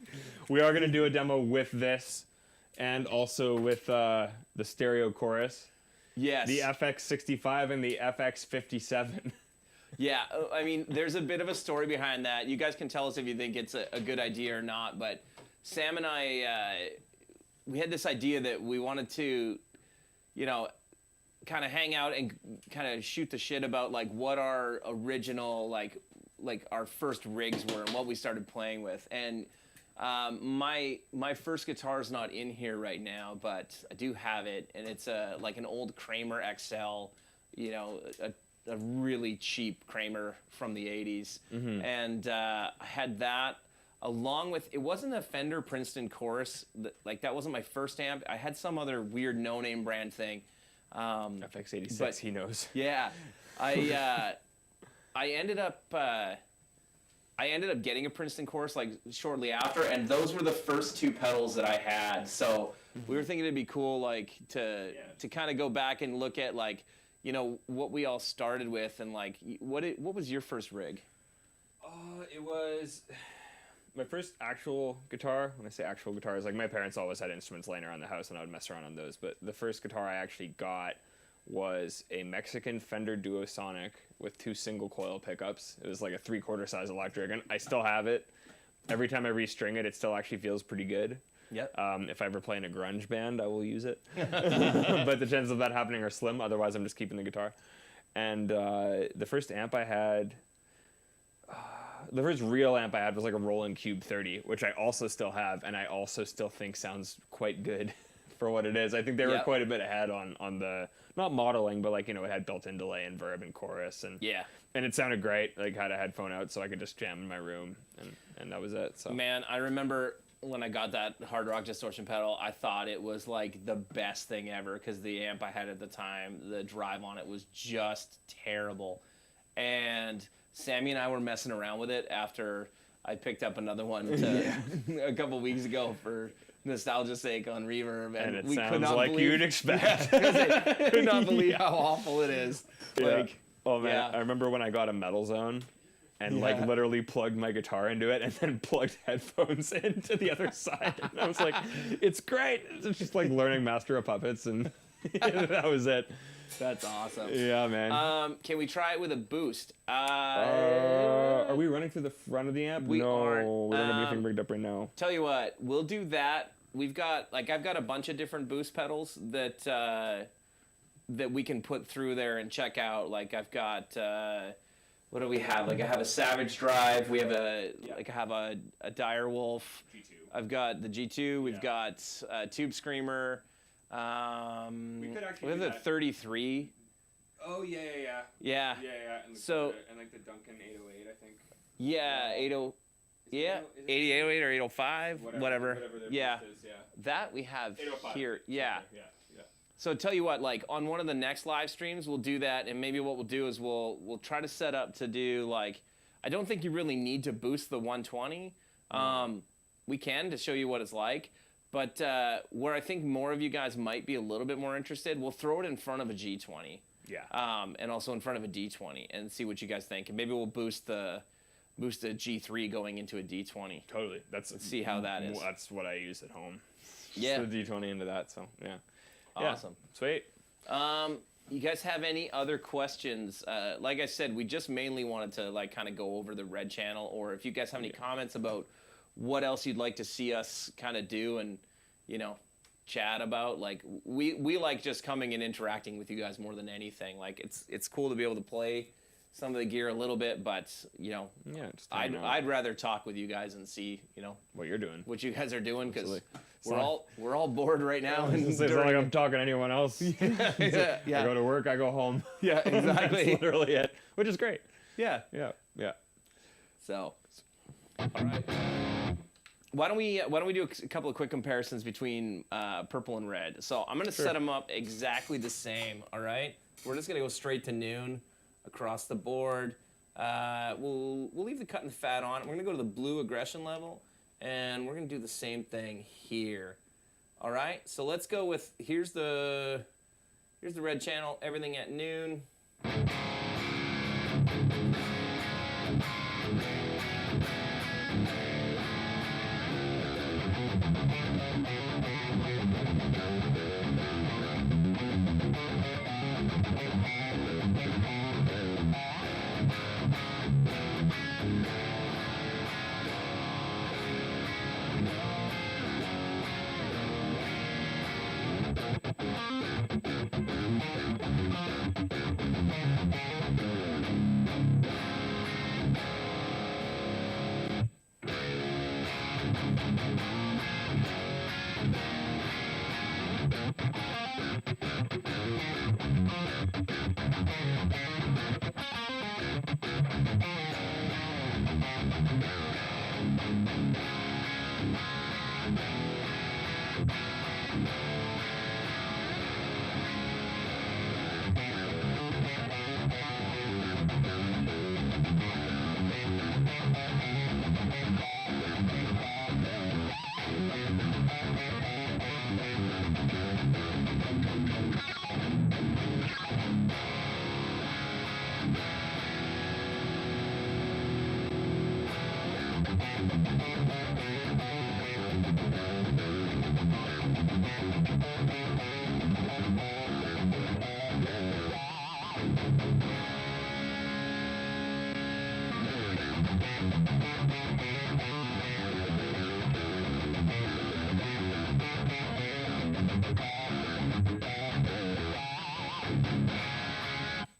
We are gonna do a demo with this, and also with the stereo chorus. Yes. The FX65 and the FX57. Yeah, I mean, there's a bit of a story behind that. You guys can tell us if you think it's a good idea or not, but Sam and I, we had this idea that we wanted to, kind of hang out and kind of shoot the shit about, like, what our original, like our first rigs were and what we started playing with. And my first guitar's not in here right now, but I do have it, and it's like an old Kramer XL, a really cheap Kramer from the 80s. Mm-hmm. And I had that along with, it wasn't a Fender Princeton Chorus, that wasn't my first amp. I had some other weird no-name brand thing. FX86, but- he knows. Yeah, I ended up getting a Princeton Chorus like shortly after, and those were the first two pedals that I had. So we were thinking it'd be cool, like to kind of go back and look at like, what we all started with, and like what was your first rig? It was my first actual guitar. When I say actual guitars, like my parents always had instruments laying around the house, and I would mess around on those. But the first guitar I actually got was a Mexican Fender Duosonic with 2 single coil pickups. It was like a 3/4 size electric, and I still have it. Every time I restring it, it still actually feels pretty good. Yep. If I ever play in a grunge band, I will use it. But the chances of that happening are slim. Otherwise, I'm just keeping the guitar. And the first amp I had, the first real amp I had was like a Roland Cube 30, which I also still have, and I also still think sounds quite good for what it is. I think they were Yep. quite a bit ahead on the, not modeling, but like, you know, it had built-in delay and verb and chorus, and Yeah. and it sounded great. Like, had a headphone out so I could just jam in my room, and that was it. So Man, I remember when I got that hard rock distortion pedal, I thought it was like the best thing ever because the amp I had at the time, the drive on it was just terrible. And Sammy and I were messing around with it after I picked up another one a couple weeks ago for nostalgia's sake on Reverb, and it we could sounds not like believe, you'd expect. could not believe how awful it is. Yeah. Like, Oh man, yeah. I remember when I got a Metal Zone and like Yeah. literally plugged my guitar into it and then plugged headphones into the other side. And I was like, it's great. It's just like learning Master of Puppets, and that was it. that's awesome. Yeah, man. Can we try it with a boost? Are we running through the front of the amp? We no, aren't. we don't have anything rigged up right now. Tell you what, we'll do that. We've got I've got a bunch of different boost pedals that that we can put through there and check out. Like I've got what do we have? Like I have a Savage Drive. We have I have a Dire Wolf. G2. I've got the G2. We've Yeah. got Tube Screamer. We could actually we have do the that. 33. Oh yeah. Yeah. And So- and like the Duncan 808, I think. Yeah. 80. Yeah. 808 or 805. Whatever. their Yeah. boost is, yeah. That we have 805. here. Yeah. Yeah. So tell you what, like on one of the next live streams, we'll do that, and maybe what we'll do is we'll try to set up to do like, I don't think you really need to boost the 120. We can to show you what it's like, but where I think more of you guys might be a little bit more interested, we'll throw it in front of a G20. Yeah. And also in front of a D20 and see what you guys think, and maybe we'll boost the G3 going into a D20. Totally. Let's see how that is. That's what I use at home. Yeah. Just the D20 into that. So yeah. Awesome. Yeah. Sweet. You guys have any other questions? Like I said, we just mainly wanted to like kind of go over the Red channel, or if you guys have any comments about what else you'd like to see us kind of do and, you know, chat about. Like we like just coming and interacting with you guys more than anything. Like it's cool to be able to play some of the gear a little bit, but you know, Yeah. Just hanging out. I'd rather talk with you guys and see, you know, what you're doing. what you guys are doing, because Absolutely. we're all bored right now. and It's not like during- I'm talking to anyone else. yeah, I go to work, I go home. yeah, exactly. That's literally it, which is great. Yeah. Yeah. So, all right. Why don't we do a couple of quick comparisons between purple and red? So I'm gonna set them up exactly the same. All right. We're just gonna go straight to noon across the board. We'll leave the cut and fat on. We're gonna go to the blue aggression level, and we're gonna do the same thing here. All right. So let's go with here's the red channel. Everything at noon.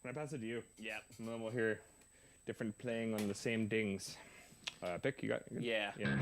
Can I pass it to you? Yeah. And then we'll hear different playing on the same dings. Pick, you got? You good? Yeah. Yeah.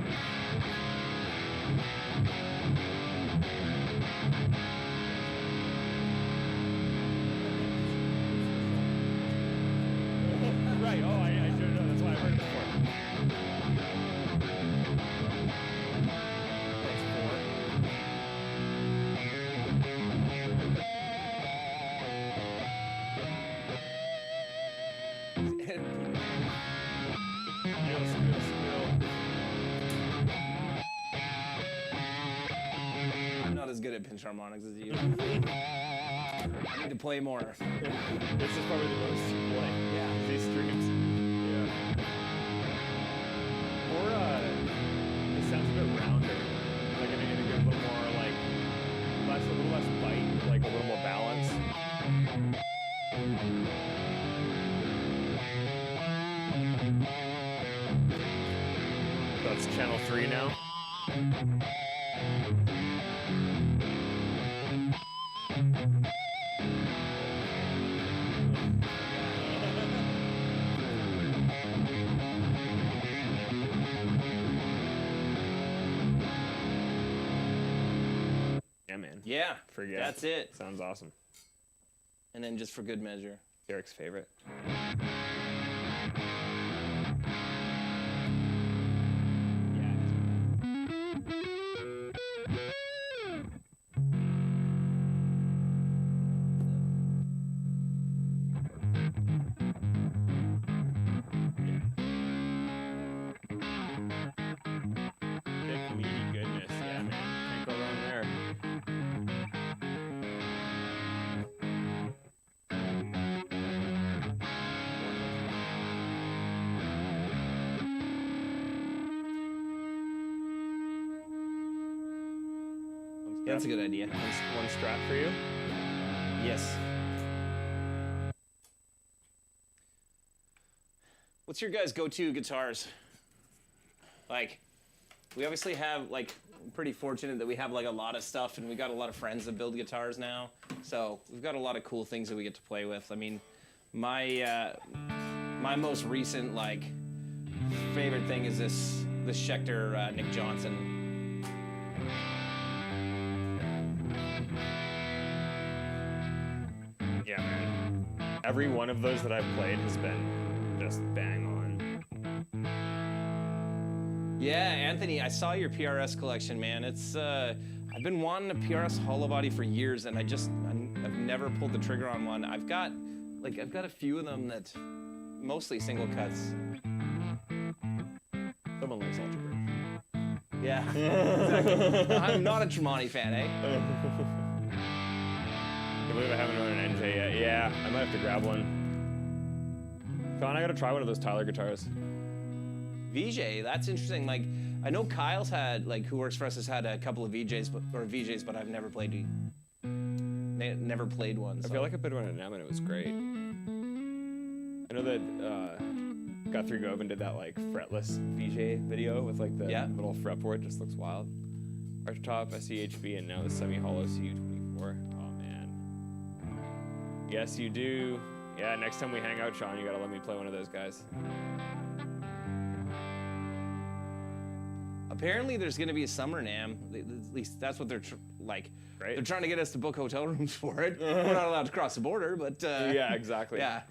Squeal, squeal, squeal. I'm not as good at pinch harmonics as you. I need to play more. This is probably the most you play. Yeah. These streams. Yeah. Or it sounds a bit rounder. Like in a little more like a little less bite, like a little more balance. That's channel 3 now. Yeah, man. Yeah. Forget. That's it. Sounds awesome. And then just for good measure. Derek's favorite. Thick, meaty goodness. Yeah, man. Can't go wrong there. That's a good idea. One strat for you. Yes. What's your guys' go-to guitars? Like, we obviously have, like, I'm pretty fortunate that we have, like, a lot of stuff, and we got a lot of friends that build guitars now. So we've got a lot of cool things that we get to play with. I mean, my most recent, like, favorite thing is this Schecter Nick Johnson. Yeah, man. Every one of those that I've played has been just bang on. Yeah, Anthony, I saw your PRS collection, man. It's I've been wanting a PRS hollow body for years, and I've never pulled the trigger on one. I've got a few of them that mostly single cuts. Someone likes Ultra Bridge. Yeah, exactly. I'm not a Tremonti fan, eh? I believe I haven't owned an NJ yet. Yeah, I might have to grab one. Sean, I gotta try one of those Tyler guitars. VJ, that's interesting. Like, I know Kyle's had, like, who works for us has had a couple of VJs, but I've never played one. I So. feel like I played one at NAMM and it was great. I know that Guthrie Govan did that like fretless VJ video with like the little fretboard. Just looks wild. Arch top, SEHB, and now the semi-hollow CU24. Oh man. Yes, you do. Yeah, next time we hang out, Sean, you gotta let me play one of those guys. Apparently, there's going to be a summer NAMM. At least that's what they're Great. They're trying to get us to book hotel rooms for it. We're not allowed to cross the border, but Yeah, exactly. yeah.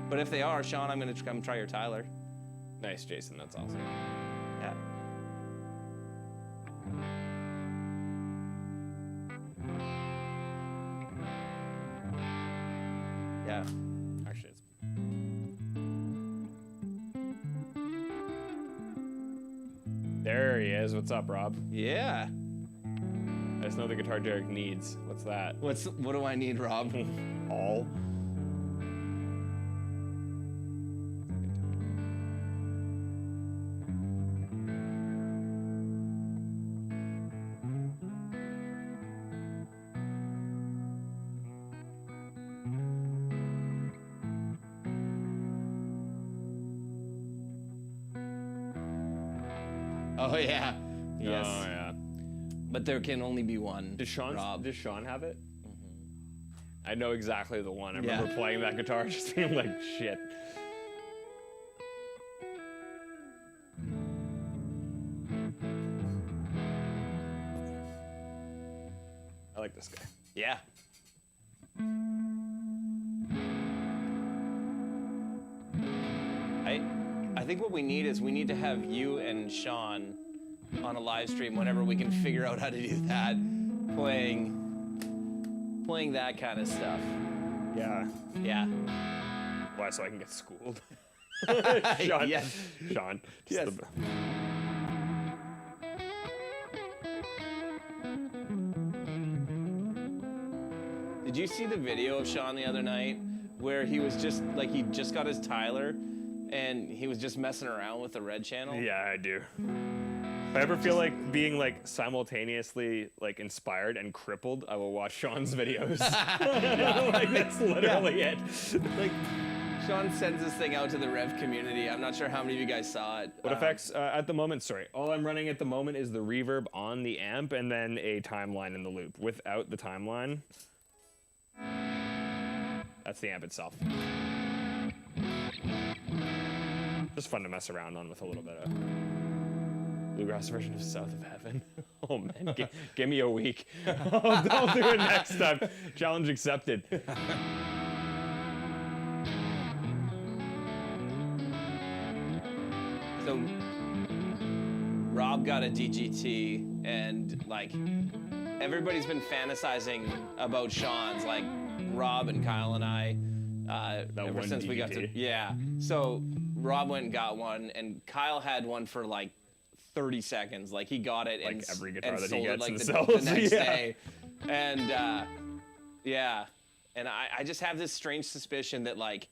But if they are, Sean, I'm going to come try your Tyler. Nice, Jason. That's awesome. Yeah. Yeah. Actually, it's there he is. What's up, Rob? Yeah. I just know the guitar Derek needs. What's that? What do I need, Rob? All. Oh yeah. Yes. Oh yeah. But there can only be one. Does Sean have it? Mm-hmm. I know exactly the one. I remember playing that guitar just being like, shit. I like this guy. Yeah. I think what we need is we need to have you and Sean on a live stream whenever we can figure out how to do that, playing that kind of stuff. Yeah. Yeah. Why? So I can get schooled. Sean. Yes. Sean. Yes. Did you see the video of Sean the other night where he was just like he just got his Tyler and he was just messing around with the red channel? Yeah, I do. If I ever feel like being like simultaneously like inspired and crippled, I will watch Sean's videos. Like that's literally it. Like Sean sends this thing out to the Revv community. I'm not sure how many of you guys saw it. What effects at the moment? Sorry, all I'm running at the moment is the reverb on the amp and then a timeline in the loop. Without the timeline, that's the amp itself. Just fun to mess around on with a little bit of bluegrass version of South of Heaven. Oh man, give me a week. I'll do it next time. Challenge accepted. So Rob got a DGT and like everybody's been fantasizing about Sean's, like Rob and Kyle and I ever one since we got to DGT. So Rob went and got one and Kyle had one for like 30 seconds. Like he got it Like and every guitar and that he sold gets it like and the sells, next yeah. day. And yeah. And I just have this strange suspicion that like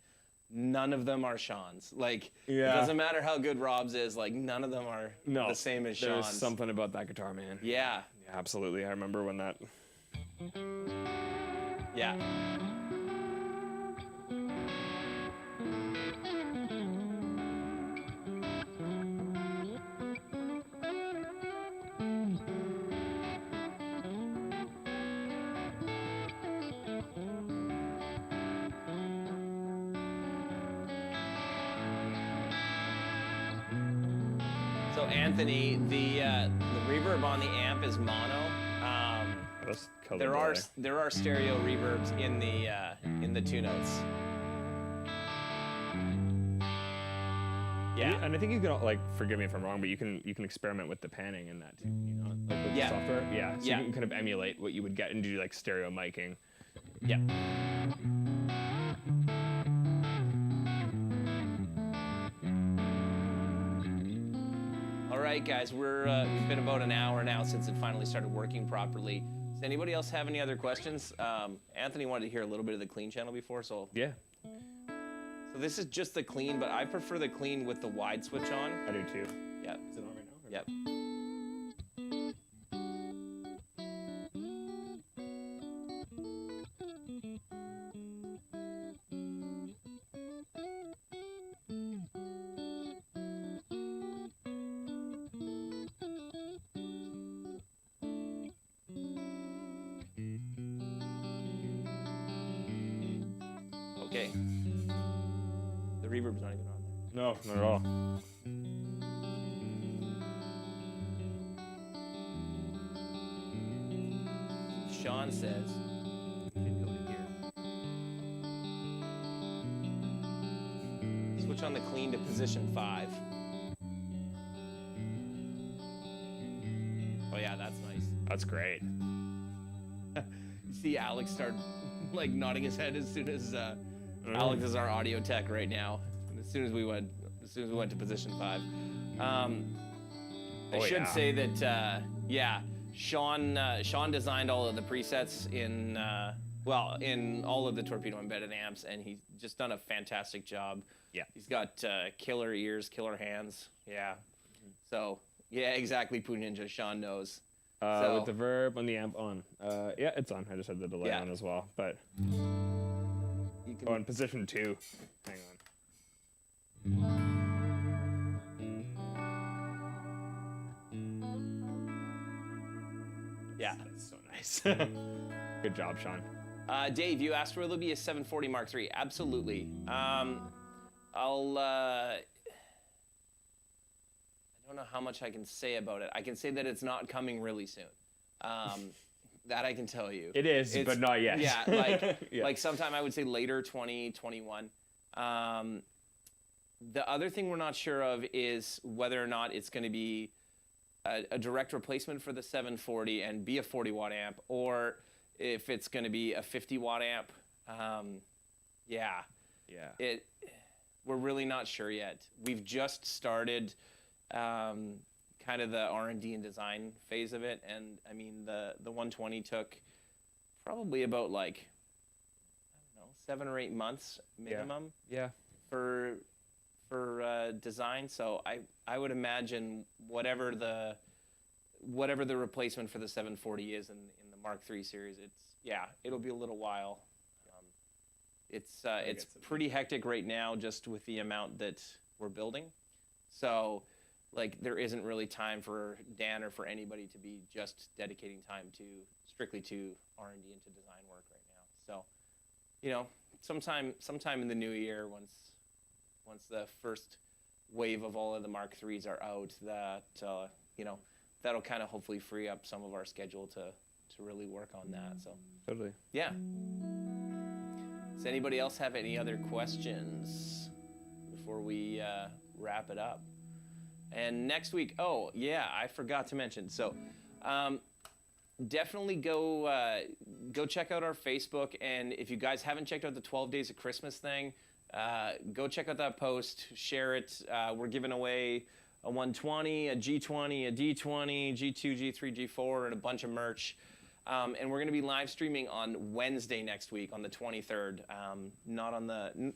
none of them are Sean's. Like Yeah. it doesn't matter how good Rob's is, like none of them are the same as There's Sean's. something about that guitar, man. Yeah. Yeah, absolutely. I remember when that. Yeah. So Anthony, the reverb on the amp is mono. That's color There are stereo reverbs in the two notes. Yeah. And I think you can like forgive me if I'm wrong, but you can experiment with the panning in that too. You know, like with Yeah. the software. Yeah. So Yeah. you can kind of emulate what you would get and do like stereo miking. Yeah. All right, guys, we've been about an hour now since it finally started working properly. Does anybody else have any other questions? Anthony wanted to hear a little bit of the clean channel before, so Yeah. this is just the clean, but I prefer the clean with the wide switch on. I do too. Yep. Is it on right now? Yep. Okay. The reverb's not even on there. No, not at all. Sean says, can go to here. Switch on the clean to position 5. Oh yeah, that's nice. That's great. You see Alex start like nodding his head as soon as Alex is our audio tech right now. As soon as we went to position 5. I should say that Sean designed all of the presets in all of the Torpedo embedded amps, and he's just done a fantastic job. Yeah. He's got killer ears, killer hands. Yeah. So yeah, exactly. Poo Ninja. Sean knows. With the verb on the amp on. Yeah, it's on. I just had the delay on as well. But You can, in position 2. Hang on. yeah. That's so nice. Good job, Sean. Dave, you asked will there be a 740 Mark III? Absolutely. I don't know how much I can say about it. I can say that it's not coming really soon. That I can tell you. It is, but not yet. Yeah, like sometime I would say later 2021. The other thing we're not sure of is whether or not it's going to be a direct replacement for the 740 and be a 40 watt amp, or if it's going to be a 50 watt amp. Yeah. Yeah. We're really not sure yet. We've just started kind of the R&D and design phase of it, and I mean the 120 took probably about like, I don't know, 7 or 8 months minimum Yeah. for design. So I would imagine whatever the replacement for the 740 is in the Mark III series, it'll be a little while. It's pretty hectic right now just with the amount that we're building. So like there isn't really time for Dan or for anybody to be just dedicating time strictly to R&D and to design work right now. So, you know, sometime in the new year, once the first wave of all of the Mark IIIs are out, that that'll kind of hopefully free up some of our schedule to really work on that. So Totally. yeah. Does anybody else have any other questions before we wrap it up? And next week, oh yeah, I forgot to mention. So definitely go check out our Facebook, and if you guys haven't checked out the 12 Days of Christmas thing, go check out that post, share it. We're giving away a 120, a G20, a D20, G2, G3, G4, and a bunch of merch. And we're going to be live streaming on Wednesday next week, on the 23rd.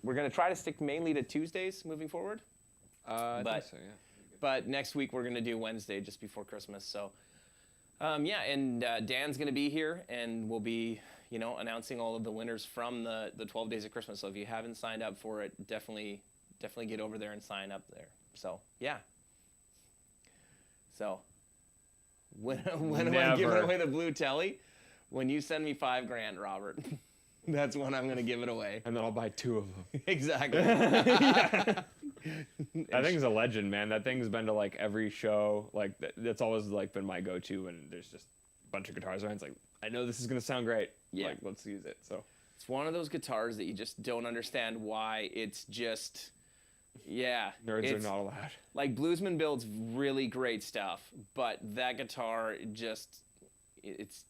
We're going to try to stick mainly to Tuesdays moving forward. I think so, yeah. But next week we're going to do Wednesday just before Christmas. So, and Dan's going to be here, and we'll be, announcing all of the winners from the 12 Days of Christmas. So if you haven't signed up for it, definitely get over there and sign up there. So, yeah. So, when am I giving away the blue telly? When you send me $5,000, Robert. That's when I'm going to give it away. And then I'll buy 2 of them. Exactly. That thing's a legend, man. That thing's been to like every show. Like that's always like been my go-to when there's just a bunch of guitars around. It's like, I know this is gonna sound great. Yeah. Like, let's use it. So it's one of those guitars that you just don't understand why it's just, yeah. Nerds are not allowed. Like Bluesman builds really great stuff, but that guitar It's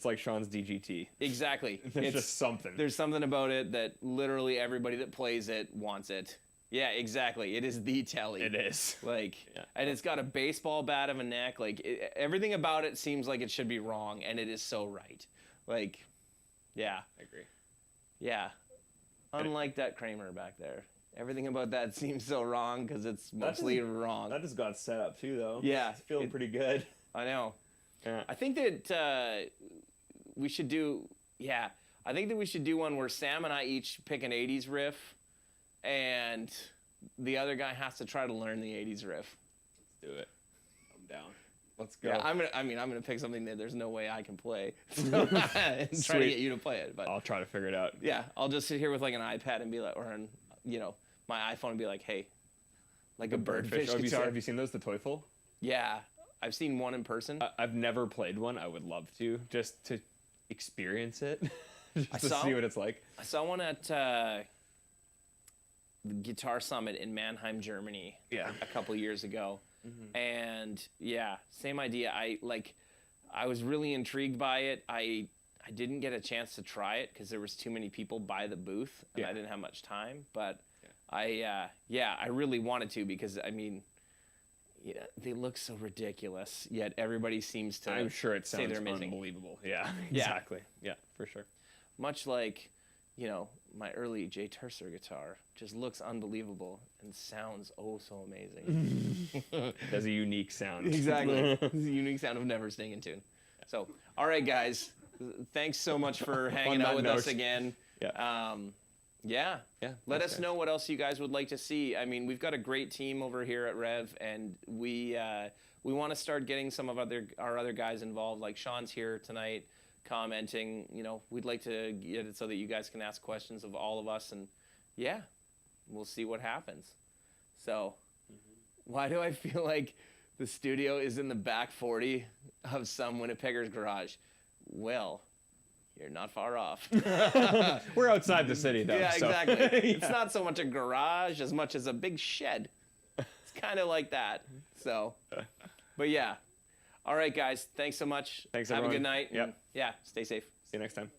like Sean's DGT. Exactly. It's just something. There's something about it that literally everybody that plays it wants it. Yeah, exactly. It is the telly. It is. And it's got a baseball bat of a neck. Everything about it seems like it should be wrong, and it is so right. Yeah. I agree. Yeah. Unlike that Kramer back there. Everything about that seems so wrong because it's mostly wrong. That just got set up too, though. Yeah. It's feeling pretty good. I know. Yeah. I think that we should do one where Sam and I each pick an 80s riff, and the other guy has to try to learn the 80s riff. Let's do it. I'm down. Let's go. Yeah, I'm gonna pick something that there's no way I can play, so, and try to get you to play it. But I'll try to figure it out. Yeah, I'll just sit here with like an iPad and be like, or my iPhone and be like, hey, like a birdfish guitar. Have you seen those, the Teufel? Yeah, I've seen one in person. I've never played one. I would love to, just to experience it, just to see what it's like. I saw one at the Guitar Summit in Mannheim, Germany. Yeah. A couple years ago. Mm-hmm. And yeah, same idea. I was really intrigued by it. I didn't get a chance to try it because there was too many people by the booth and I didn't have much time. But I really wanted to because they look so ridiculous. Yet everybody seems to. I'm sure it sounds amazing. Unbelievable. Yeah. Exactly. Yeah, for sure. Much like, my early Jay Tercer guitar just looks unbelievable and sounds oh so amazing. Has a unique sound. Exactly. It's a unique sound of never staying in tune. So, all right, guys. Thanks so much for hanging out with us again. Yeah. Let us know what else you guys would like to see. I mean, we've got a great team over here at Revv, and we want to start getting some of our other guys involved. Like Sean's here tonight commenting. We'd like to get it so that you guys can ask questions of all of us, and we'll see what happens. So, why do I feel like the studio is in the back 40 of some Winnipegger's garage? Well, you're not far off. We're outside the city, though. Yeah, exactly. It's not so much a garage as much as a big shed. It's kind of like that. So, but yeah. All right, guys. Thanks so much. Thanks, Have everyone. a good night. Yep. Yeah, stay safe. See you next time.